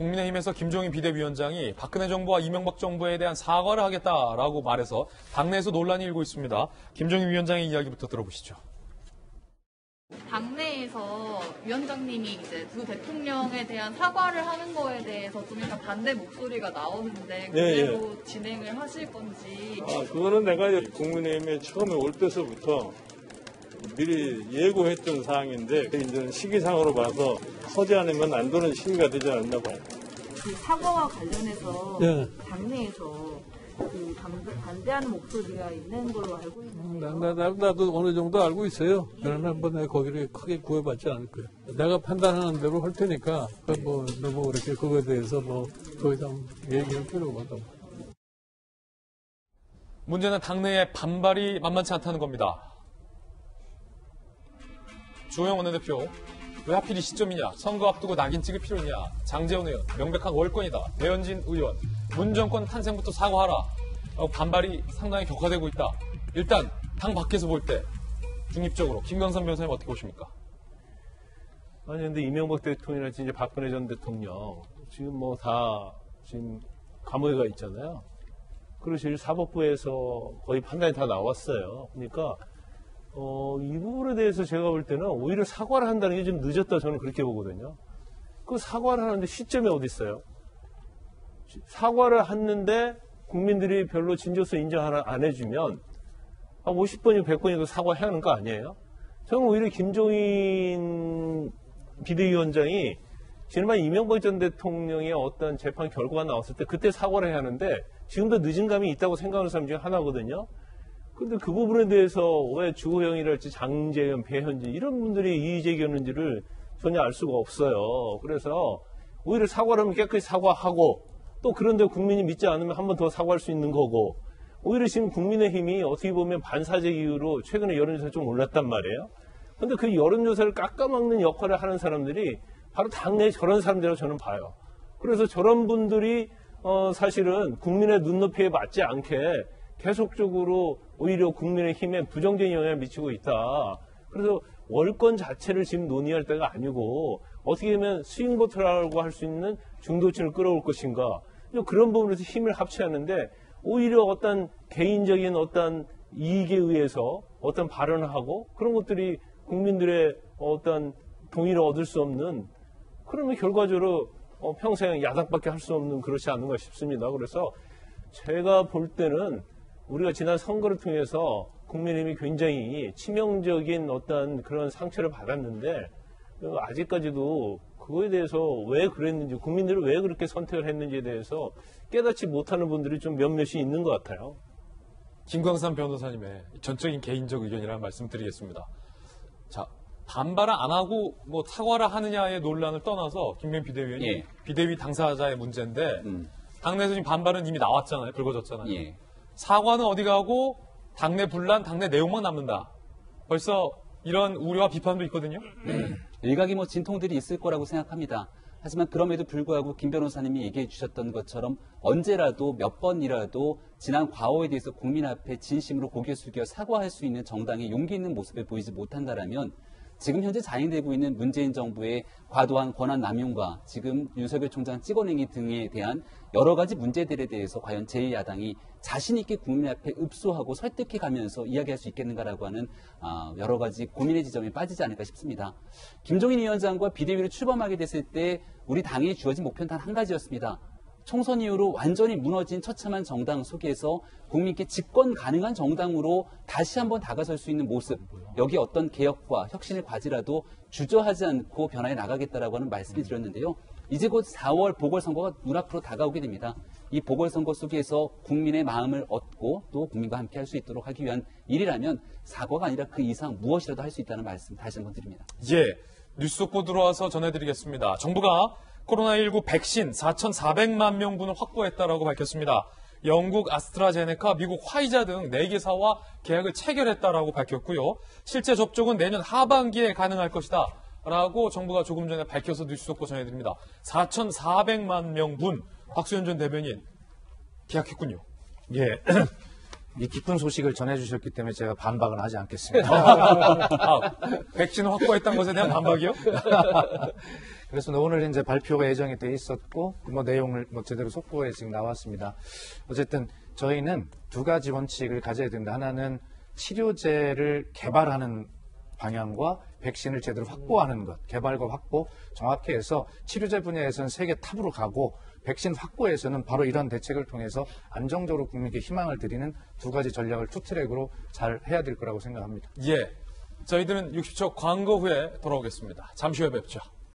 국민의힘에서 김종인 비대위원장이 박근혜 정부와 이명박 정부에 대한 사과를 하겠다라고 말해서 당내에서 논란이 일고 있습니다. 김종인 위원장의 이야기부터 들어보시죠. 당내에서 위원장님이 이제 두 대통령에 대한 사과를 하는 거에 대해서 좀 약간 반대 목소리가 나오는데 그대로 진행을 하실 건지. 그거는 내가 국민의힘에 처음에 올 때서부터 미리 예고했던 사항인데 이제 시기상으로 봐서 서지 않으면 안 되는 시기가 되지 않나 봐요. 그 사과와 관련해서 당내에서 그 반대하는 목소리가 있는 걸로 알고 있는데요. 나도 어느 정도 알고 있어요. 그러나 내가 거기를 크게 구애받지 않을 거예요. 내가 판단하는 대로 할 테니까 너무 그렇게 그거에 대해서 더 이상 얘기할 필요가 없다. 문제는 당내의 반발이 만만치 않다는 겁니다. 주호영 원내대표, 왜 하필 이 시점이냐? 선거 앞두고 낙인 찍을 필요 있냐? 장제원 의원, 명백한 월권이다. 배현진 의원, 문 정권 탄생부터 사과하라. 반발이 상당히 격화되고 있다. 일단 당 밖에서 볼 때 중립적으로 김광선 변호사님 어떻게 보십니까? 아니 근데 이명박 대통령이나 이제 박근혜 전 대통령 지금 다 지금 감옥에 가 있잖아요. 그리고 지금 사법부에서 거의 판단이 다 나왔어요. 그러니까 이 부분에 대해서 제가 볼 때는 오히려 사과를 한다는 게 좀 늦었다 저는 그렇게 보거든요. 그 사과를 하는데 시점이 어디 있어요? 사과를 했는데 국민들이 별로 진정성 인정 안 해주면 50번이고 100번이고 사과해야 하는 거 아니에요? 저는 오히려 김종인 비대위원장이 지난번 이명박 전 대통령의 어떤 재판 결과가 나왔을 때 그때 사과를 해야 하는데 지금도 늦은 감이 있다고 생각하는 사람 중에 하나거든요. 근데 그 부분에 대해서 왜 주호영이랄지 장제연, 배현진 이런 분들이 이의 제기했는지를 전혀 알 수가 없어요. 그래서 오히려 사과를 하면 깨끗이 사과하고 또 그런데 국민이 믿지 않으면 한 번 더 사과할 수 있는 거고 오히려 지금 국민의힘이 어떻게 보면 반사적 이유로 최근에 여론조사 좀 올랐단 말이에요. 근데 그 여론조사를 깎아막는 역할을 하는 사람들이 바로 당내에 저런 사람들이라고 저는 봐요. 그래서 저런 분들이 사실은 국민의 눈높이에 맞지 않게 계속적으로 오히려 국민의힘에 부정적인 영향을 미치고 있다. 그래서 월권 자체를 지금 논의할 때가 아니고 어떻게 보면 스윙보트라고 할 수 있는 중도층을 끌어올 것인가. 그런 부분에서 힘을 합쳐야 하는데 오히려 어떤 개인적인 어떤 이익에 의해서 어떤 발언을 하고 그런 것들이 국민들의 어떤 동의를 얻을 수 없는 그러면 결과적으로 평생 야당밖에 할 수 없는 그렇지 않는가 싶습니다. 그래서 제가 볼 때는 우리가 지난 선거를 통해서 국민의힘이 굉장히 치명적인 어떤 그런 상처를 받았는데 아직까지도 그거에 대해서 왜 그랬는지 국민들을 왜 그렇게 선택을 했는지에 대해서 깨닫지 못하는 분들이 좀 몇몇이 있는 것 같아요. 김광선 변호사님의 전적인 개인적 의견이라는 말씀 드리겠습니다. 자, 반발을 안 하고 사과를 하느냐의 논란을 떠나서 김병민 비대위원이 비대위 당사자의 문제인데 당내에서 지금 반발은 이미 나왔잖아요. 불거졌잖아요. 사과는 어디 가고 당내 분란, 당내 내용만 남는다. 벌써 이런 우려와 비판도 있거든요. 일각이 진통들이 있을 거라고 생각합니다. 하지만 그럼에도 불구하고 김 변호사님이 얘기해 주셨던 것처럼 언제라도 몇 번이라도 지난 과오에 대해서 국민 앞에 진심으로 고개 숙여 사과할 수 있는 정당의 용기 있는 모습을 보이지 못한다라면 지금 현재 자행되고 있는 문재인 정부의 과도한 권한 남용과 지금 윤석열 총장 찍어내기 등에 대한 여러 가지 문제들에 대해서 과연 제1야당이 자신 있게 국민 앞에 읍소하고 설득해 가면서 이야기할 수 있겠는가라고 하는 여러 가지 고민의 지점에 빠지지 않을까 싶습니다. 김종인 위원장과 비대위를 출범하게 됐을 때 우리 당이 주어진 목표는 단 한 가지였습니다. 총선 이후로 완전히 무너진 처참한 정당 속에서 국민께 집권 가능한 정당으로 다시 한번 다가설 수 있는 모습, 여기 어떤 개혁과 혁신을 과지라도 주저하지 않고 변화해 나가겠다라고 하는 말씀을 드렸는데요. 이제 곧 4월 보궐선거가 눈앞으로 다가오게 됩니다. 이 보궐선거 속에서 국민의 마음을 얻고 또 국민과 함께 할 수 있도록 하기 위한 일이라면 사과가 아니라 그 이상 무엇이라도 할 수 있다는 말씀 다시 한번 드립니다. 뉴스 속보 들어와서 전해드리겠습니다. 정부가 코로나19 백신 4,400만 명분을 확보했다라고 밝혔습니다. 영국 아스트라제네카, 미국 화이자 등 4개사와 계약을 체결했다라고 밝혔고요. 실제 접종은 내년 하반기에 가능할 것이다 라고 정부가 조금 전에 밝혀서 뉴스 속보 전해드립니다. 4,400만 명분 박수현 전 대변인 계약했군요. 이 기쁜 소식을 전해주셨기 때문에 제가 반박을 하지 않겠습니다. 백신을 확보했다는 것에 대한 반박이요? 그래서 오늘 이제 발표가 예정이 돼 있었고, 뭐 내용을 뭐 제대로 속보에 지금 나왔습니다. 어쨌든 저희는 두 가지 원칙을 가져야 된다. 하나는 치료제를 개발하는 방향과 백신을 제대로 확보하는 것, 개발과 확보 정확히 해서 치료제 분야에서는 세계 탑으로 가고 백신 확보에서는 바로 이런 대책을 통해서 안정적으로 국민에게 희망을 드리는 두 가지 전략을 투트랙으로 잘 해야 될 거라고 생각합니다. 예. 저희들은 60초 광고 후에 돌아오겠습니다. 잠시 후에 뵙죠.